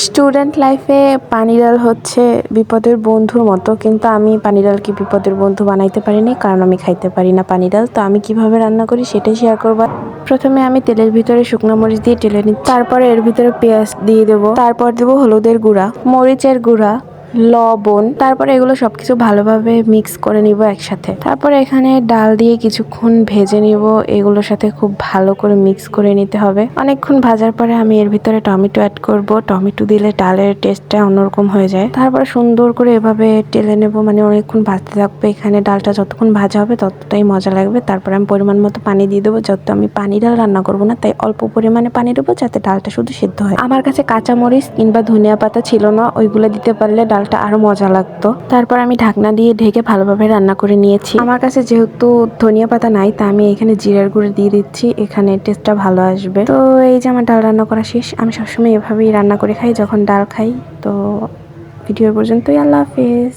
Student লাইফে পানি ডাল হচ্ছে বিপদের বন্ধুর মতো, কিন্তু আমি পানি ডালকে বিপদের বন্ধু বানাইতে পারিনি, কারণ আমি খাইতে পারি না পানি ডাল। তো আমি কিভাবে রান্না করি সেটাই শেয়ার করব। প্রথমে আমি তেলের ভিতরে শুকনো মরিচ দিয়ে টেলে নিচ্ছি, তারপরে এর ভিতরে পেঁয়াজ দিয়ে দেবো, তারপর দেবো হলুদের গুঁড়া, মরিচের গুঁড়া, লবণ, তারপরে এগুলো সবকিছু ভালোভাবে মিক্স করে নিব একসাথে। তারপরে এখানে ডাল দিয়ে কিছুক্ষণ ভেজে নিব, এগুলোর সাথে খুব ভালো করে মিক্স করে নিতে হবে। অনেকক্ষণ ভাজার পরে আমি এর ভিতরে টমেটো অ্যাড করব। টমেটো দিলে ডালের টেস্টটা অন্যরকম হয়ে যায়। তারপরে সুন্দর করে এভাবে টেলে নেব, মানে অনেকক্ষণ ভাজতে থাকবে। এখানে ডালটা যতক্ষণ ভাজা হবে ততটাই মজা লাগবে। তারপরে আমি পরিমাণ মতো পানি দিয়ে দেবো, যত আমি পানি ডাল রান্না করব না, তাই অল্প পরিমাণে পানি দেবো যাতে ডালটা শুধু সিদ্ধ হয়। আমার কাছে কাঁচামরিচ কিংবা ধনিয়া পাতা ছিল না, ওইগুলো দিতে পারলে ডালটা আরো মজা লাগতো। তারপর আমি ঢাকনা দিয়ে ঢেকে ভালোভাবে রান্না করে নিয়েছি। আমার কাছে যেহেতু ধনিয়া পাতা নাই, তা আমি এখানে জিরার গুঁড়ো দিয়ে দিচ্ছি, এখানে টেস্টটা ভালো আসবে। তো এই যে আমার ডাল রান্না করা শেষ। আমি সবসময় এভাবেই রান্না করে খাই যখন ডাল খাই। তো ভিডিও পর্যন্তই, আল্লাহ হাফেজ।